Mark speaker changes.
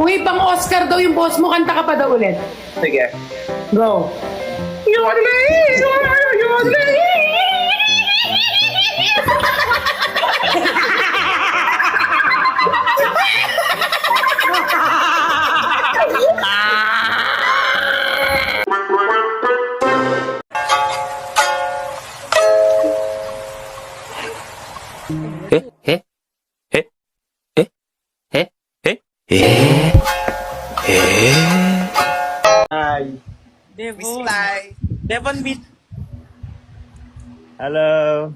Speaker 1: Uy, pang Oscar daw yung boss mo. Kanta ka pa daw ulit.
Speaker 2: Sige.
Speaker 1: Go.
Speaker 2: Hi. Miss Fly. Devon Beat. Hello.